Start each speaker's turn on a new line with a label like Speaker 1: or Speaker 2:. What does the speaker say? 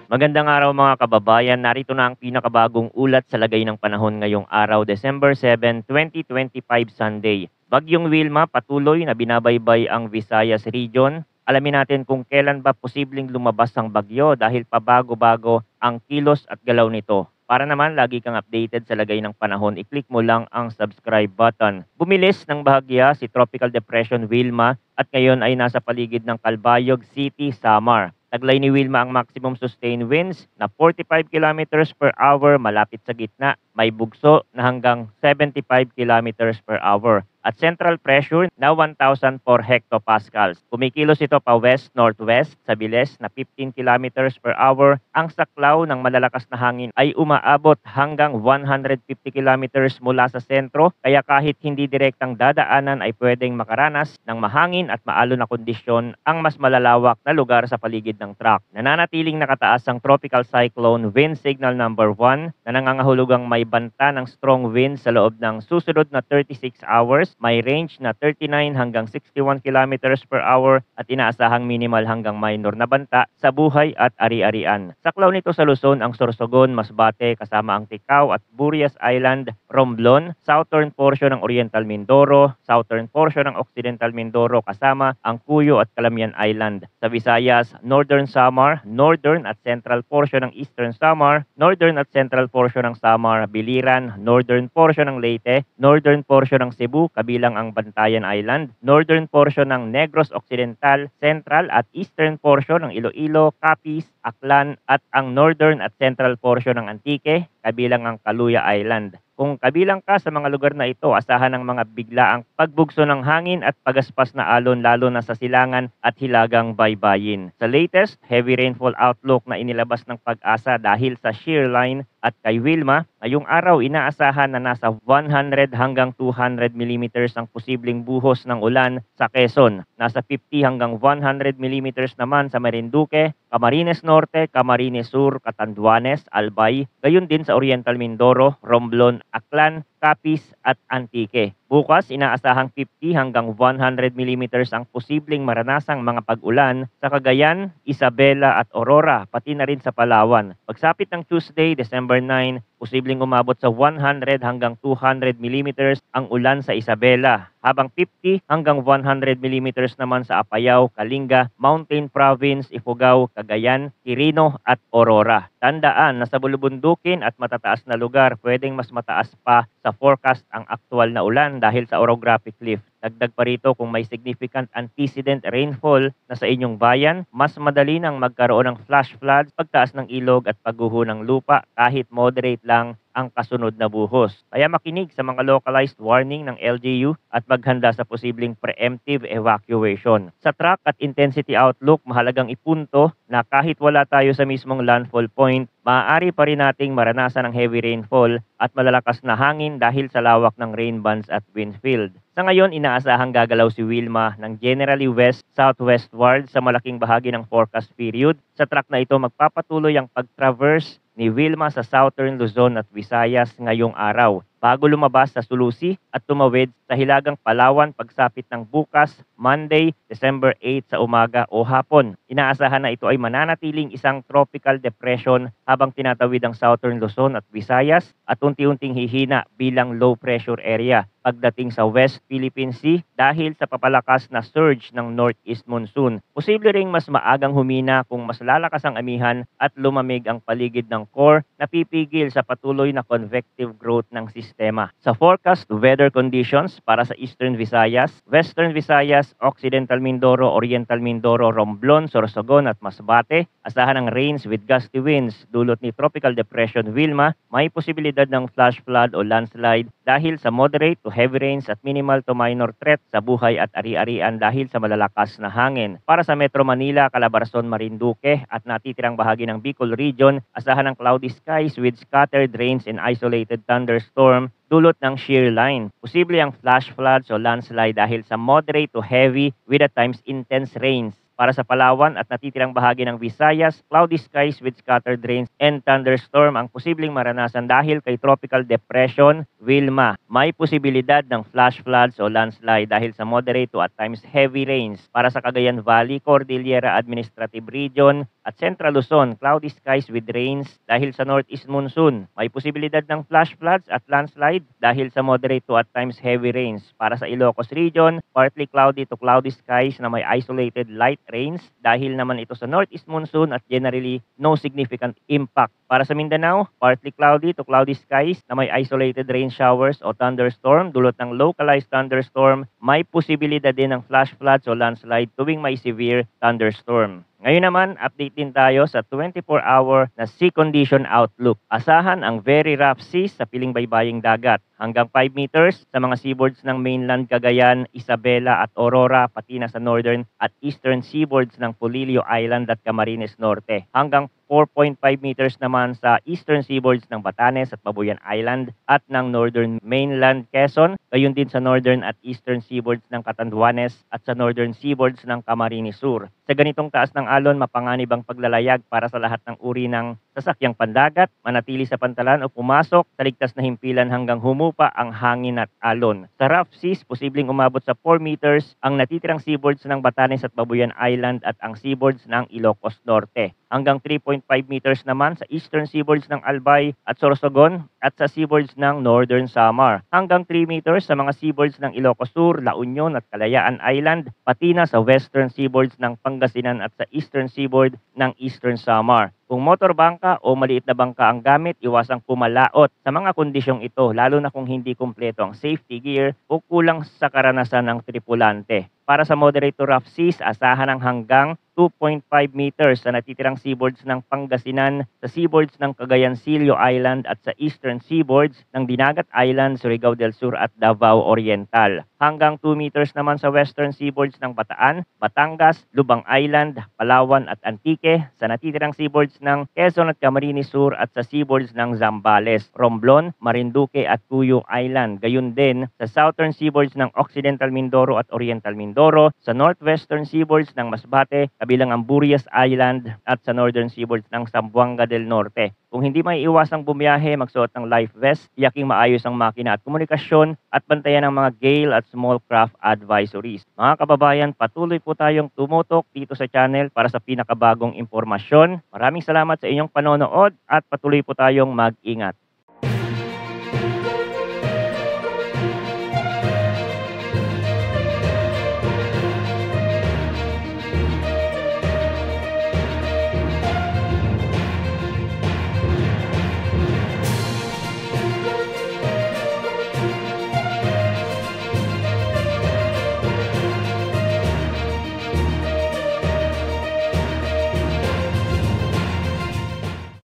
Speaker 1: Magandang araw mga kababayan. Narito na ang pinakabagong ulat sa lagay ng panahon ngayong araw, December 7, 2025 Sunday. Bagyong Wilma patuloy na binabaybay ang Visayas Region. Alamin natin kung kailan ba posibleng lumabas ang bagyo dahil pabago-bago ang kilos at galaw nito. Para naman lagi kang updated sa lagay ng panahon, i-click mo lang ang subscribe button. Bumilis ng bahagya si Tropical Depression Wilma at ngayon ay nasa paligid ng Calbayog City, Samar. Taglay ni Wilma ang maximum sustained winds na 45 kilometers per hour malapit sa gitna. May bugso na hanggang 75 kilometers per hour. At central pressure na 1,004 hectopascals. Kumikilos ito pa west-northwest sa bilis na 15 kilometers per hour. Ang saklaw ng malalakas na hangin ay umaabot hanggang 150 kilometers mula sa sentro. Kaya kahit hindi direktang dadaanan ay pwedeng makaranas ng mahangin at maalon na kondisyon ang mas malalawak na lugar sa paligid ng track. Nananatiling nakataas ang tropical cyclone wind signal number 1 na nangangahulugang may banta ng strong wind sa loob ng susunod na 36 hours. May range na 39 hanggang 61 kilometers per hour at inaasahang minimal hanggang minor na banta sa buhay at ari-arian. Saklaw nito sa Luzon ang Sorsogon, Masbate kasama ang Ticao at Burias Island, Romblon, southern portion ng Oriental Mindoro, southern portion ng Occidental Mindoro kasama ang Cuyo at Calamian Island. Sa Visayas, northern Samar, northern at central portion ng eastern Samar, northern at central portion ng Samar, Biliran, northern portion ng Leyte, northern portion ng Cebu, kabilang ang Bantayan Island, northern portion ng Negros Occidental, central at eastern portion ng Iloilo, Capiz, Aklan at ang northern at central portion ng Antique, kabilang ang Kaluya Island. Kung kabilang ka sa mga lugar na ito, asahan ng mga biglaang pagbugso ng hangin at pagaspas na alon lalo na sa silangan at hilagang baybayin. Sa latest heavy rainfall outlook na inilabas ng Pag-asa dahil sa shear line at kay Wilma, ngayong araw inaasahan na nasa 100 hanggang 200 millimeters ang posibleng buhos ng ulan sa Quezon. Nasa 50 hanggang 100 millimeters naman sa Marinduque, Camarines Norte, Camarines Sur, Catanduanes, Albay, gayon din sa Oriental Mindoro, Romblon, Aklan, Capiz at Antique. Bukas, inaasahang 50 hanggang 100 millimeters ang posibleng maranasang mga pag-ulan sa Cagayan, Isabela at Aurora, pati na rin sa Palawan. Pagsapit ng Tuesday, December 9, posibleng umabot sa 100 hanggang 200 millimeters ang ulan sa Isabela, habang 50 hanggang 100 millimeters naman sa Apayao, Kalinga, Mountain Province, Ifugao, Cagayan, Quirino at Aurora. Tandaan na sa bulubundukin at matataas na lugar, pwedeng mas mataas pa sa forecast ang aktual na ulan dahil sa orographic cliff. Dagdag pa rito kung may significant antecedent rainfall na sa inyong bayan, mas madali nang magkaroon ng flash floods, pagtaas ng ilog at pagguho ng lupa kahit moderate lang ang kasunod na buhos. Kaya makinig sa mga localized warning ng LGU at maghanda sa posibleng preemptive evacuation. Sa track at intensity outlook, mahalagang ipunto na kahit wala tayo sa mismong landfall point, maaari pa rin nating maranasan ng heavy rainfall at malalakas na hangin dahil sa lawak ng rain bands at wind field. Sa ngayon, inaasahang gagalaw si Wilma ng generally west-southwestward sa malaking bahagi ng forecast period. Sa track na ito, magpapatuloy ang pag-traverse ni Wilma sa southern Luzon at Visayas ngayong araw, bago lumabas sa Sulusi at tumawid sa hilagang Palawan pagsapit ng bukas, Monday, December 8 sa umaga o hapon. Inaasahan na ito ay mananatiling isang tropical depression habang tinatawid ang southern Luzon at Visayas at unti-unting hihina bilang low pressure area pagdating sa West Philippine Sea dahil sa papalakas na surge ng northeast monsoon. Posible ring mas maagang humina kung mas lalakas ang amihan at lumamig ang paligid ng core na pipigil sa patuloy na convective growth ng sistema. Sa forecast weather conditions para sa Eastern Visayas, Western Visayas, Occidental Mindoro, Oriental Mindoro, Romblon, Sorsogon at Masbate, asahan ng rains with gusty winds dulot ni Tropical Depression Wilma. May posibilidad ng flash flood o landslide dahil sa moderate to heavy rains at minimal to minor threat sa buhay at ari-arian dahil sa malalakas na hangin. Para sa Metro Manila, Calabarzon, Marinduque at natitirang bahagi ng Bicol Region, asahan ng cloudy skies with scattered rains and isolated thunderstorm dulot ng shear line. Posible ang flash floods o landslide dahil sa moderate to heavy with at times intense rains. Para sa Palawan at natitirang bahagi ng Visayas, cloudy skies with scattered rains and thunderstorm ang posibleng maranasan dahil kay Tropical Depression Wilma. May posibilidad ng flash floods o landslide dahil sa moderate to at times heavy rains. Para sa Cagayan Valley, Cordillera Administrative Region, At Central Luzon, cloudy skies with rains dahil sa northeast monsoon. May posibilidad ng flash floods at landslide dahil sa moderate to at times heavy rains. Para sa Ilocos Region, partly cloudy to cloudy skies na may isolated light rains dahil naman ito sa northeast monsoon at generally no significant impact. Para sa Mindanao, partly cloudy to cloudy skies na may isolated rain showers o thunderstorm dulot ng localized thunderstorm. May posibilidad din ng flash floods o landslide tuwing may severe thunderstorm. Ngayon naman, update din tayo sa 24-hour na sea condition outlook. Asahan ang very rough seas sa piling baybaying dagat. Hanggang 5 meters sa mga seaboards ng mainland Cagayan, Isabela at Aurora, pati na sa northern at eastern seaboards ng Polillo Island at Camarines Norte. Hanggang 4.5 meters naman sa eastern seaboards ng Batanes at Babuyan Island at ng northern mainland Quezon, gayon din sa northern at eastern seaboards ng Catanduanes at sa northern seaboards ng Camarines Sur. Sa ganitong taas ng alon, mapanganib ang paglalayag para sa lahat ng uri ng sasakyang pandagat, manatili sa pantalan o pumasok sa ligtas na himpilan hanggang humupa ang hangin at alon. Sa rough seas, posibleng umabot sa 4 meters ang natitirang seaboards ng Batanes at Babuyan Island at ang seaboards ng Ilocos Norte. Hanggang 3.5 meters naman sa eastern seaboards ng Albay at Sorsogon at sa seaboards ng Northern Samar. Hanggang 3 meters sa mga seaboards ng Ilocos Sur, La Union at Kalayaan Island, pati na sa western seaboards ng Pangasinan at sa eastern seaboard ng Eastern Samar. Kung motor bangka o maliit na bangka ang gamit, iwasang pumalaot sa mga kondisyong ito, lalo na kung hindi kumpleto ang safety gear o kulang sa karanasan ng tripulante. Para sa moderate to rough seas, asahan ang hanggang 2.5 meters sa natitirang seaboards ng Pangasinan, sa seaboards ng Cagayan Silio Island at sa eastern seaboards ng Dinagat Island, Surigao del Sur at Davao Oriental. Hanggang 2 meters naman sa western seaboards ng Bataan, Batangas, Lubang Island, Palawan at Antique, sa natitirang seaboards ng Quezon at Camarines Sur at sa seaboards ng Zambales, Romblon, Marinduque at Cuyo Island. Gayon din sa southern seaboards ng Occidental Mindoro at Oriental Mindoro, sa northwestern seaboards ng Masbate, kabilang ang Burias Island at sa northern seaboards ng Zamboanga del Norte. Kung hindi may iwasang bumiyahe, magsuot ng life vest, tiyaking maayos ang makina at komunikasyon at bantayan ang mga gale at small craft advisories. Mga kababayan, patuloy po tayong tumutok dito sa channel para sa pinakabagong impormasyon. Maraming salamat sa inyong panonood at patuloy po tayong mag-ingat.